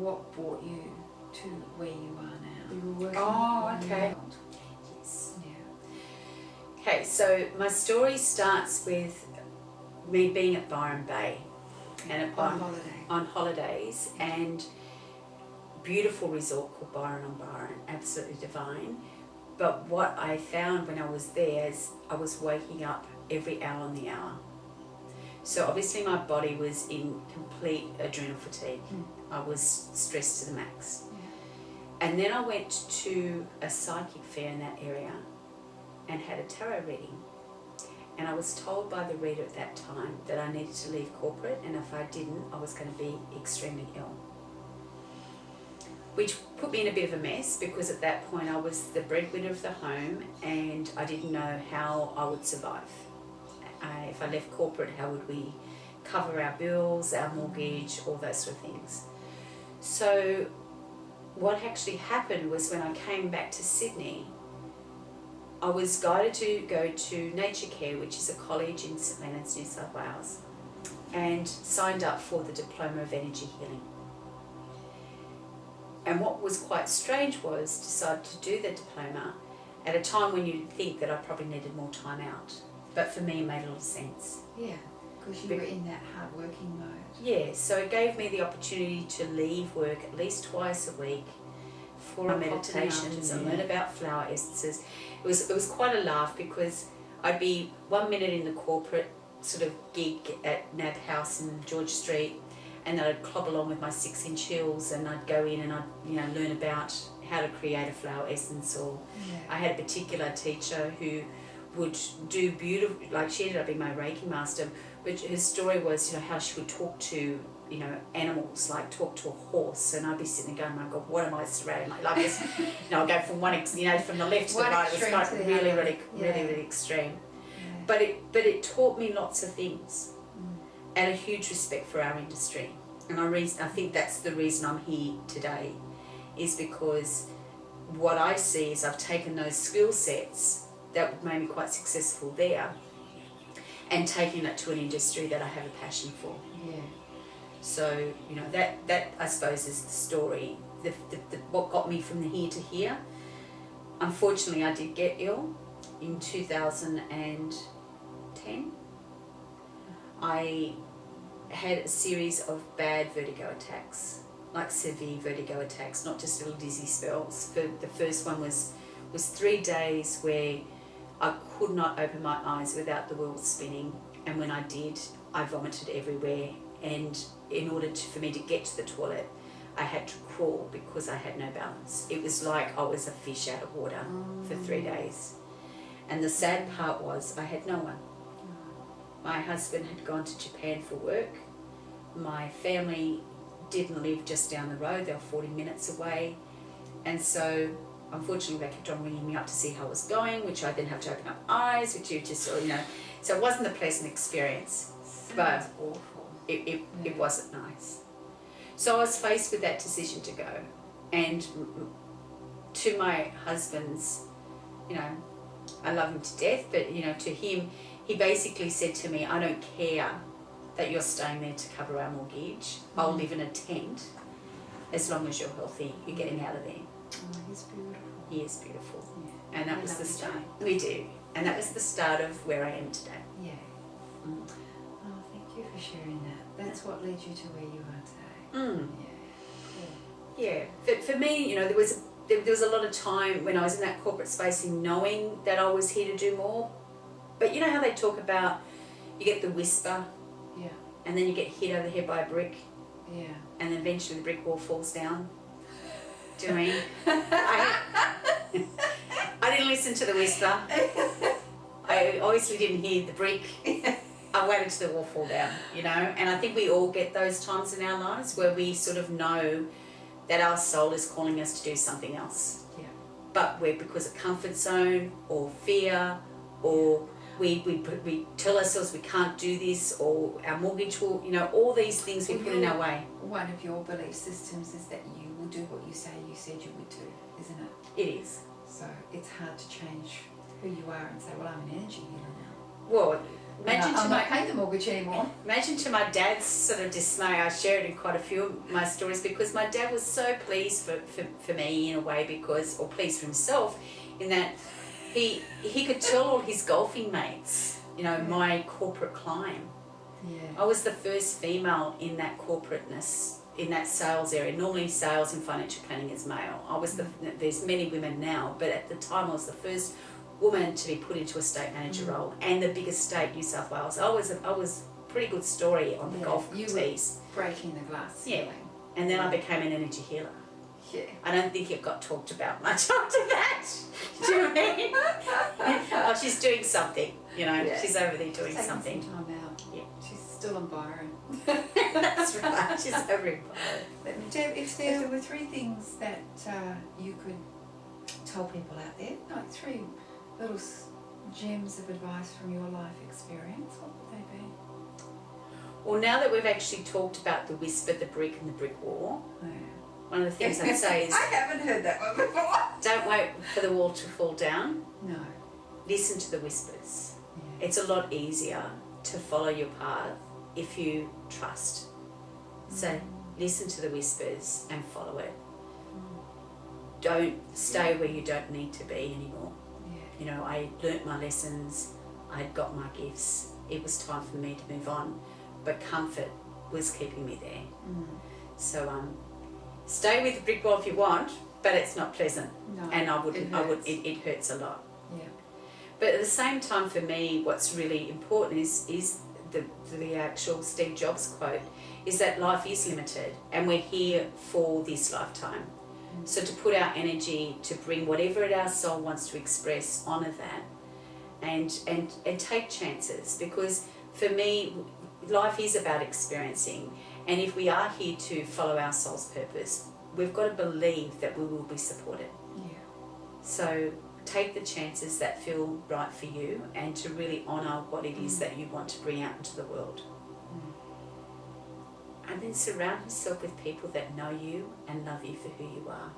what brought you to where you are now? You were working. Oh, okay. Yes. Yeah. Okay, so my story starts with me being at Byron Bay and on holidays, and beautiful resort called Byron on Byron, absolutely divine. But what I found when I was there is I was waking up every hour on the hour. So obviously my body was in complete adrenal fatigue. I was stressed to the max. Yeah. And then I went to a psychic fair in that area and had a tarot reading. And I was told by the reader at that time that I needed to leave corporate, and if I didn't, I was going to be extremely ill. Which put me in a bit of a mess, because at that point I was the breadwinner of the home and I didn't know how I would survive. If I left corporate, how would we cover our bills, our mortgage, all those sort of things. So what actually happened was, when I came back to Sydney, I was guided to go to Nature Care, which is a college in St Leonards, New South Wales, and signed up for the Diploma of Energy Healing. And what was quite strange was decided to do the diploma at a time when you'd think that I probably needed more time out. But for me, it made a lot of sense. Yeah, because you were in that hard working mode. Yeah, so it gave me the opportunity to leave work at least twice a week for meditations and learn about flower essences. It was quite a laugh, because I'd be 1 minute in the corporate sort of gig at NAB House in George Street, and then I'd clog along with my 6-inch heels, and I'd go in and I'd learn about how to create a flower essence. Or I had a particular teacher who would do beautiful, like she ended up being my Reiki master, but her story was, how she would talk to, animals, like talk to a horse, and I'd be sitting there going, my God, what am I surrounded by? Like this, I'll go from from the left to the right. It was like really extreme. Yeah. But it taught me lots of things. And a huge respect for our industry. And I think that's the reason I'm here today, is because what I see is I've taken those skill sets that made me quite successful there and taken it to an industry that I have a passion for. Yeah. So, that I suppose is the story, what got me from here to here. Unfortunately, I did get ill in 2010. I had a series of bad vertigo attacks, like severe vertigo attacks, not just little dizzy spells. The first one was 3 days where I could not open my eyes without the world spinning, and when I did, I vomited everywhere, and in order for me to get to the toilet, I had to crawl because I had no balance. It was like I was a fish out of water for 3 days. And the sad part was I had no one. My husband had gone to Japan for work. My family didn't live just down the road, they were 40 minutes away. And so, unfortunately, they kept on ringing me up to see how I was going, which I then have to open up eyes, which you just, so it wasn't a pleasant experience. But awful. It wasn't nice. So I was faced with that decision to go. And to my husband's, I love him to death, but, to him, he basically said to me, I don't care that you're staying there to cover our mortgage. I'll live in a tent as long as you're healthy. You're getting out of there. Oh, he's beautiful. He is beautiful. Yeah. And that was the start. We do. And that was the start of where I am today. Yeah. Oh, thank you for sharing that. That's what led you to where you are today. Yeah. Cool. Yeah. For me, there was a lot of time when I was in that corporate space in knowing that I was here to do more. But you know how they talk about, you get the whisper, and then you get hit over the head by a brick, and then eventually the brick wall falls down. Do you know what I mean? I didn't listen to the whisper. I obviously didn't hear the brick. I waited till the wall fall down, And I think we all get those times in our lives where we sort of know that our soul is calling us to do something else. Yeah. But we're because of comfort zone or fear, or we tell ourselves we can't do this, or our mortgage will, all these things we put in our way. One of your belief systems is that you will do what you say you said you would do, isn't it? It is. So it's hard to change who you are and say, well, I'm an energy healer now. Well, I'm not paying the mortgage anymore. Imagine to my dad's sort of dismay, I shared in quite a few of my stories, because my dad was so pleased for me in a way, or pleased for himself, in that he could tell all his golfing mates, my corporate climb. Yeah. I was the first female in that corporateness, in that sales area. Normally sales and financial planning is male. There's many women now, but at the time I was the first woman to be put into a state manager role, and the biggest state, New South Wales. I was a pretty good story on the golf tees. Breaking the glass ceiling. Yeah. And then I became an energy healer. Yeah. I don't think it got talked about much after that. Do you know what I mean? Oh, she's doing something, she's over there doing something. Some time out. Yeah. She's still on Byron. That's right, she's over in Byron. Deb, if there were 3 things that you could tell people out there, like 3 little gems of advice from your life experience, what would they be? Well, now that we've actually talked about the whisper, the brick and the brick wall, one of the things I'd say is... I haven't heard that one before. Don't wait for the wall to fall down. No. Listen to the whispers. Yeah. It's a lot easier to follow your path if you trust. So listen to the whispers and follow it. Don't stay where you don't need to be anymore. Yeah. I learnt my lessons, I'd got my gifts. It was time for me to move on, but comfort was keeping me there. So stay with the brick wall if you want, but it's not pleasant. No, and it hurts a lot. Yeah. But at the same time, for me, what's really important is the actual Steve Jobs quote, is that life is limited and we're here for this lifetime. So to put our energy to bring whatever our soul wants to express, honour that, and take chances, because for me, life is about experiencing, and if we are here to follow our soul's purpose, we've got to believe that we will be supported. Yeah. So take the chances that feel right for you, and to really honour what it is that you want to bring out into the world. And then surround yourself with people that know you and love you for who you are.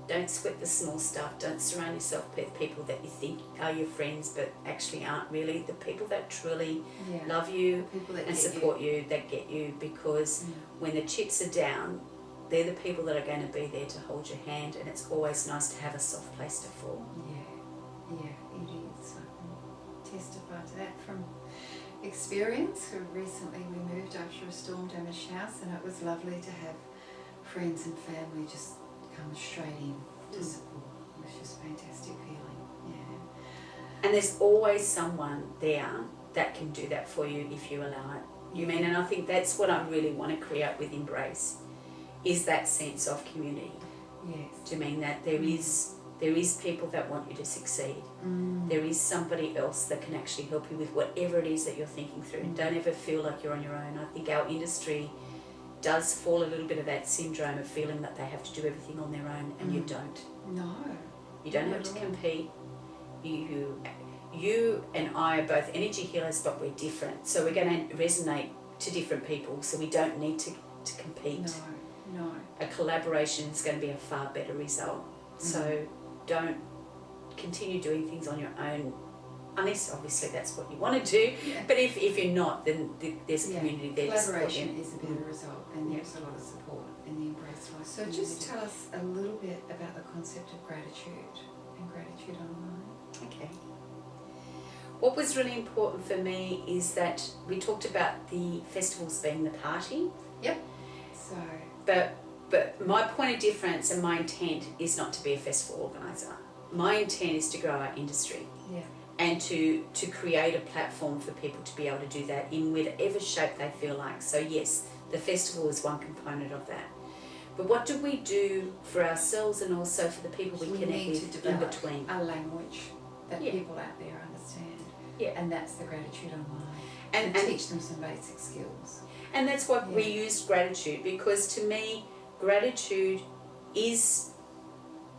Don't sweat the small stuff. Don't surround yourself with people that you think are your friends but actually aren't really. The people that truly love you and support you, that get you, because when the chips are down, they're the people that are going to be there to hold your hand, and it's always nice to have a soft place to fall. Yeah, it is. I can testify to that from experience. Recently we moved after a storm damaged house, and it was lovely to have friends and family just come straight in to support. It was just a fantastic feeling. Yeah. And there's always someone there that can do that for you if you allow it. And I think that's what I really want to create with Embrace, is that sense of community. Yes. Do you mean that there is people that want you to succeed? There is somebody else that can actually help you with whatever it is that you're thinking through. And don't ever feel like you're on your own. I think our industry does fall a little bit of that syndrome of feeling that they have to do everything on their own, and you don't. No. You don't have to compete. You and I are both energy healers, but we're different. So we're going to resonate to different people, so we don't need to compete. No. A collaboration is going to be a far better result. So don't continue doing things on your own, unless obviously that's what you want to do. Yeah. But if you're not, then there's a community there to support you. Collaboration is a better result, and there's a lot of support in the Embrace life. So just tell us a little bit about the concept of gratitude and gratitude online. Okay. What was really important for me is that we talked about the festivals being the party. Yep. So. But my point of difference and my intent is not to be a festival organiser. My intent is to grow our industry. Yeah. And to create a platform for people to be able to do that in whatever shape they feel like. So yes, the festival is one component of that. But what do we do for ourselves and also for the people we connect with in between? A language that people out there understand. Yeah. And that's the gratitude online. And teach them some basic skills. And that's why we used gratitude, because to me, gratitude is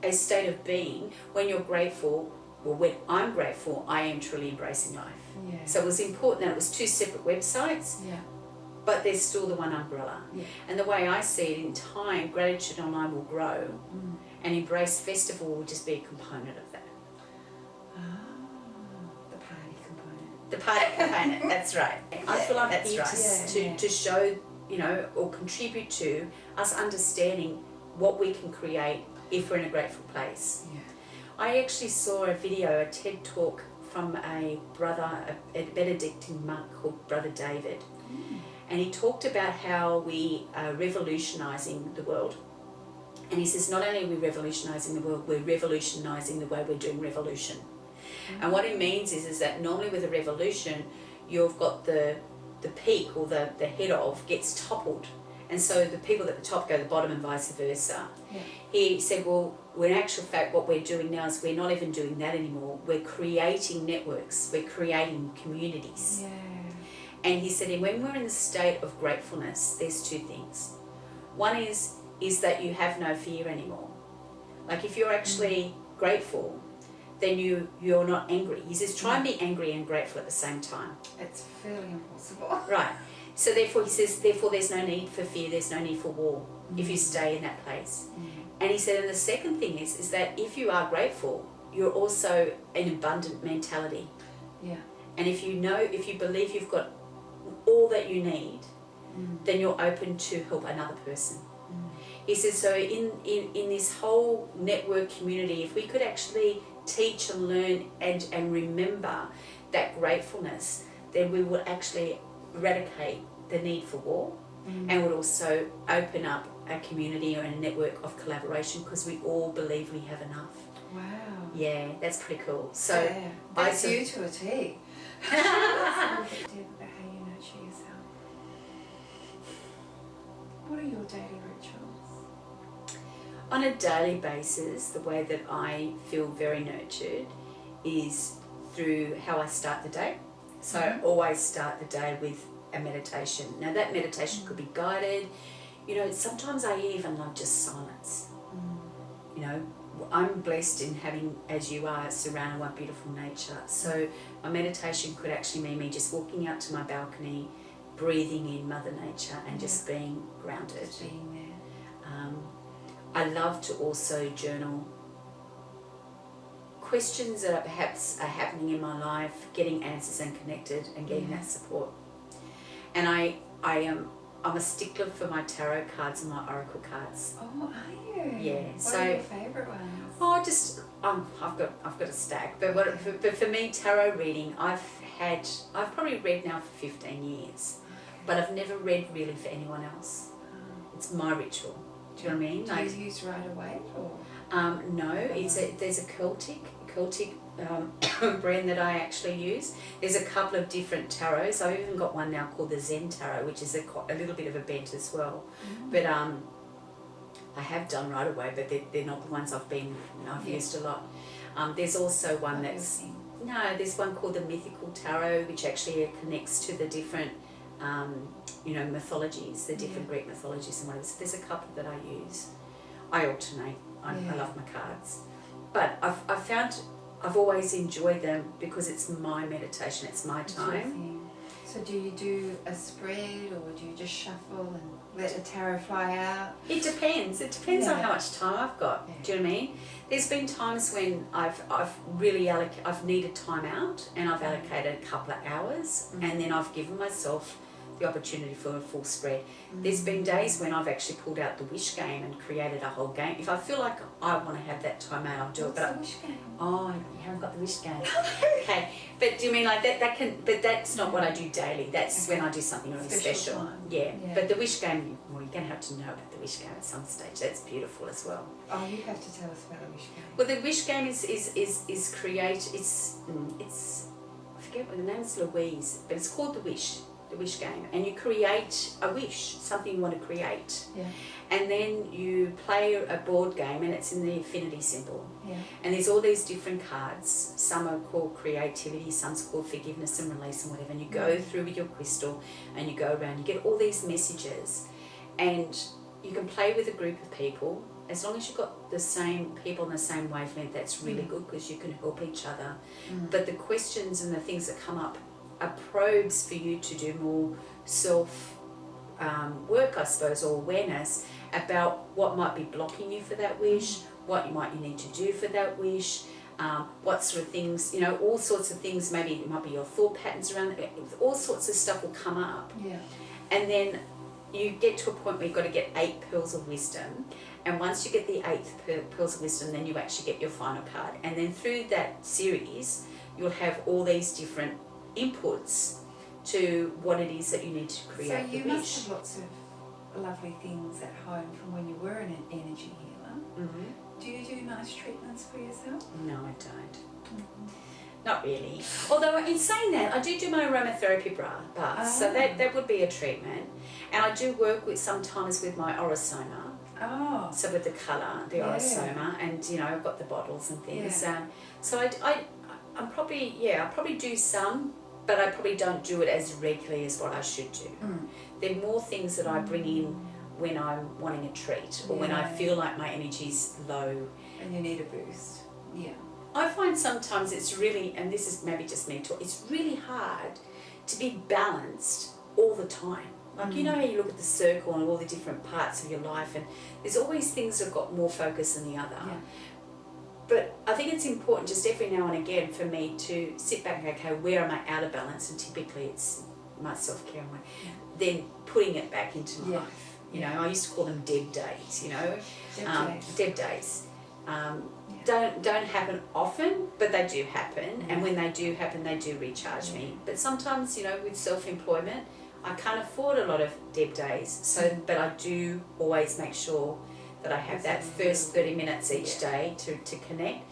a state of being. When you're grateful, well, when I'm grateful, I am truly embracing life. Yeah. So it was important that it was 2 separate websites, but there's still the one umbrella. Yeah. And the way I see it, in time, Gratitude Online will grow, and Embrace Festival will just be a component of that. The party The party component, that's right. I feel like That's that's right. to show, you know, or contribute to us understanding what we can create if we're in a grateful place. Yeah. I actually saw a video, a TED talk from a Benedictine monk called Brother David. And he talked about how we are revolutionising the world. And he says not only are we revolutionising the world, we're revolutionising the way we're doing revolution. And what it means is that normally with a revolution, you've got the peak or the head of gets toppled. And so the people at the top go to the bottom and vice versa. Yeah. He said, well, in actual fact, what we're doing now is we're not even doing that anymore. We're creating networks. We're creating communities. Yeah. And he said, and when we're in the state of gratefulness, there's two things. One is that you have no fear anymore. Like if you're actually grateful, then you're not angry. He says, try and be angry and grateful at the same time. It's fairly impossible. Right. So therefore, he says, therefore there's no need for fear, there's no need for war if you stay in that place. And he said, and the second thing is that if you are grateful, you're also an abundant mentality. Yeah. And if you believe you've got all that you need, then you're open to help another person. He says, so in this whole network community, if we could actually teach and learn and remember that gratefulness, then we would actually eradicate the need for war and would also open up a community or a network of collaboration because we all believe we have enough. Wow. Yeah, that's pretty cool. So yeah, that's you to a T. Deb, about how you nurture yourself. What are your daily rituals? on a daily basis, the way that I feel very nurtured is through how I start the day. So I always start the day with a meditation. Now that meditation could be guided. You know, sometimes I even love just silence. You know, I'm blessed in having, as you are, surrounded by beautiful nature. So my meditation could actually mean me just walking out to my balcony, breathing in Mother Nature and just being grounded. Just being there. I love to also journal questions that perhaps are happening in my life, getting answers and connected and getting that support. And I'm a stickler for my tarot cards and my oracle cards. Oh, are you? Yeah. What are your favourite ones? Oh, just I've got a stack. But for me, tarot reading, I've probably read now for 15 years, but I've never read really for anyone else. It's my ritual. Do you know what I mean? Do you use Rider-Waite or? No, there's a Celtic brand that I actually use. There's a couple of different tarots. I've even got one now called the Zen Tarot, which is a little bit of a bent as well. But I have done Rider-Waite, but they're not the ones I've used a lot. There's also one there's one called the Mythical Tarot, which actually connects to the different mythologies, the different Greek mythologies and whatever. So there's a couple that I use. I alternate. I love my cards. But I've always enjoyed them because it's my meditation, it's my time. So do you do a spread or do you just shuffle and let the tarot fly out? It depends. It depends on how much time I've got. Do you know what I mean? There's been times when I've really I've needed time out and I've allocated a couple of hours and then I've given myself the opportunity for a full spread. There's been days when I've actually pulled out the wish game and created a whole game. If I feel like I want to have that time out, I'll do it. What's the wish game? Oh, you haven't got the wish game. Okay, but do you mean like that can? But that's not what I do daily. That's when I do something really special. Yeah. But the wish game, you're going to have to know about the wish game at some stage. That's beautiful as well. Oh, you have to tell us about the wish game. Well, the wish game is create. It's I forget what the name is, Louise, but it's called the wish game, and you create a wish, something you want to create, and then you play a board game, and it's in the infinity symbol, and there's all these different cards. Some are called creativity, some's called forgiveness and release and whatever, and you go through with your crystal and you go around, you get all these messages, and you can play with a group of people. As long as you've got the same people on the same wavelength, that's really good because you can help each other. But the questions and the things that come up are probes for you to do more self work, I suppose, or awareness about what might be blocking you for that wish, what you need to do for that wish, what sort of things, all sorts of things, maybe it might be your thought patterns around it, all sorts of stuff will come up. Yeah. And then you get to a point where you've got to get 8 pearls of wisdom, and once you get the 8th pearls of wisdom, then you actually get your final card. And then through that series, you'll have all these different inputs to what it is that you need to create. So you must have lots of lovely things at home from when you were an energy healer. Mm-hmm. Do you do nice treatments for yourself? No, I don't. Mm-hmm. Not really. Although in saying that, I do my aromatherapy baths, so that would be a treatment. And I do work sometimes with my orosoma. Oh. So with the colour, the orosoma, and I've got the bottles and things. Yeah. So I'm probably, I probably do some, but I probably don't do it as regularly as what I should do. Mm. There are more things that I bring in when I'm wanting a treat, or when I feel like my energy's low. And you need a boost. Yeah. I find sometimes it's really, and this is maybe just me talking, it's really hard to be balanced all the time. Like, you know how you look at the circle and all the different parts of your life, and there's always things that have got more focus than the other. Yeah. But I think it's important just every now and again for me to sit back and go, okay, where am I out of balance? And typically it's my self-care, then putting it back into life. I used to call them Deb days, Deb days. Don't happen often, but they do happen, and when they do happen, they do recharge me. But sometimes, with self-employment, I can't afford a lot of Deb days, but I do always make sure that I have that first 30 minutes each day to connect,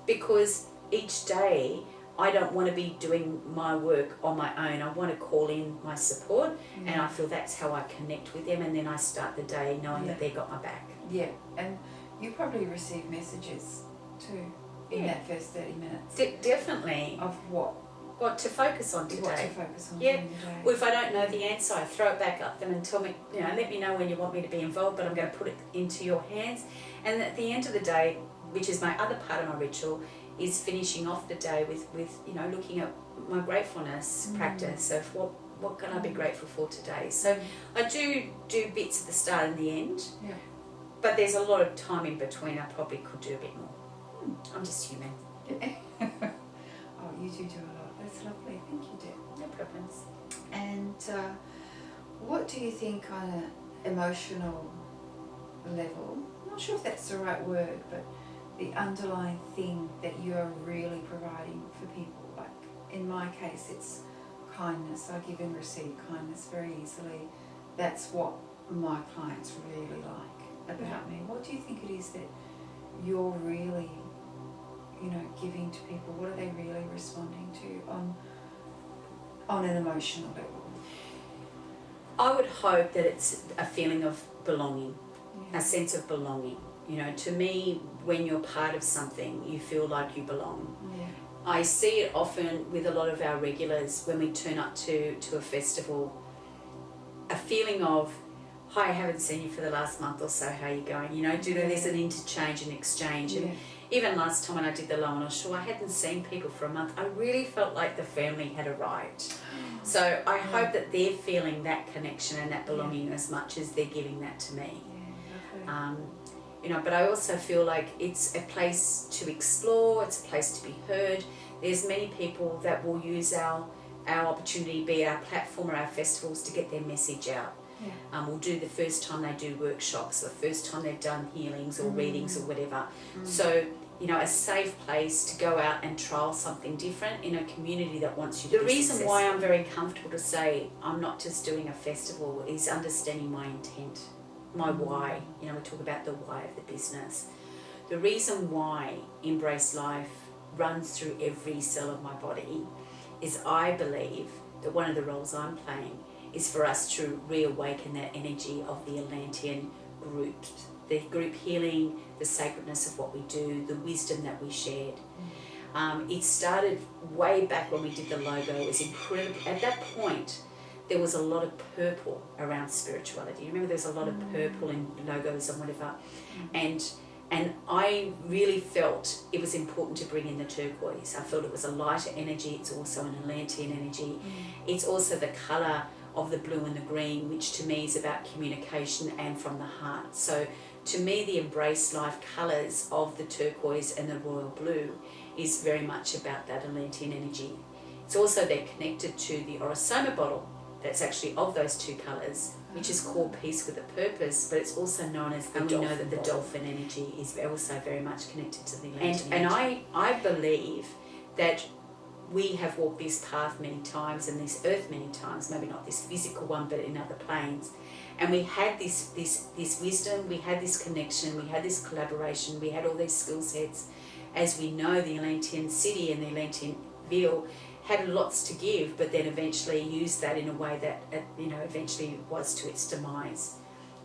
because each day I don't want to be doing my work on my own. I want to call in my support, and I feel that's how I connect with them, and then I start the day knowing that they've got my back. Yeah, and you probably receive messages too in that first 30 minutes. Definitely. Of what? What to focus on today. What to focus on during the day. Well, if I don't know the answer, I throw it back up them and tell me, let me know when you want me to be involved, but I'm going to put it into your hands. And at the end of the day, which is my other part of my ritual, is finishing off the day with looking at my gratefulness practice of what can I be grateful for today. So I do bits at the start and the end, but there's a lot of time in between. I probably could do a bit more. I'm just human. Oh, you do a lot. That's lovely. Thank you, Deb. No problems. And what do you think on an emotional level, I'm not sure if that's the right word, but the underlying thing that you are really providing for people? Like in my case, it's kindness. I give and receive kindness very easily. That's what my clients really like about me. What do you think it is that you're really giving to people? What are they really responding to on an emotional level? I would hope that it's a feeling of belonging, a sense of belonging. To me, when you're part of something, you feel like you belong. Yeah. I see it often with a lot of our regulars when we turn up to a festival, a feeling of, hi, I haven't seen you for the last month or so, how are you going? There's an interchange and exchange. And even last time when I did the Lower North Shore, I hadn't seen people for a month. I really felt like the family had arrived. So I hope that they're feeling that connection and that belonging as much as they're giving that to me. But I also feel like it's a place to explore, it's a place to be heard. There's many people that will use our opportunity, be it our platform or our festivals, to get their message out. We'll do the first time they do workshops, or the first time they've done healings or readings or whatever. So, a safe place to go out and trial something different in a community that wants you to be successful. The reason why I'm very comfortable to say I'm not just doing a festival is understanding my intent, my why. We talk about the why of the business. The reason why Embrace Life runs through every cell of my body is I believe that one of the roles I'm playing is for us to reawaken that energy of the Atlantean group, the group healing, the sacredness of what we do, the wisdom that we shared. It started way back when we did the logo. It was incredible. At that point, there was a lot of purple around spirituality. Remember, there was a lot of purple in logos and whatever. And I really felt it was important to bring in the turquoise. I felt it was a lighter energy. It's also an Atlantean energy. It's also the colour of the blue and the green, which to me is about communication and from the heart. So to me, the Embrace Life colours of the turquoise and the royal blue is very much about that Atlantean energy. It's also then connected to the Orosoma bottle that's actually of those two colours, which is called Peace with a Purpose, but it's also known as the dolphin. We know that the dolphin energy is also very much connected to the Atlantean energy. And I believe that we have walked this path many times and this earth many times, maybe not this physical one, but in other planes. And we had this wisdom, we had this connection, we had this collaboration, we had all these skill sets. As we know, the Atlantean city and the Atlantean ville had lots to give, but then eventually used that in a way that, eventually was to its demise.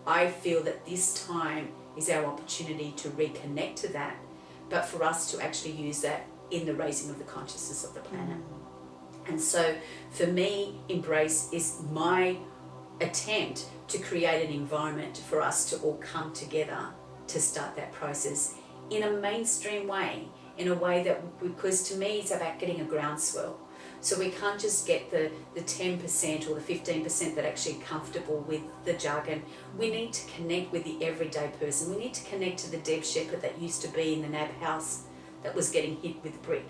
I feel that this time is our opportunity to reconnect to that, but for us to actually use that in the raising of the consciousness of the planet. And so for me, Embrace is my attempt to create an environment for us to all come together to start that process in a mainstream way, in a way that, because to me it's about getting a groundswell. So we can't just get the 10% or the 15% that are actually comfortable with the jargon. We need to connect with the everyday person. We need to connect to the Deb Shepherd that used to be in the NAB house that was getting hit with a brick.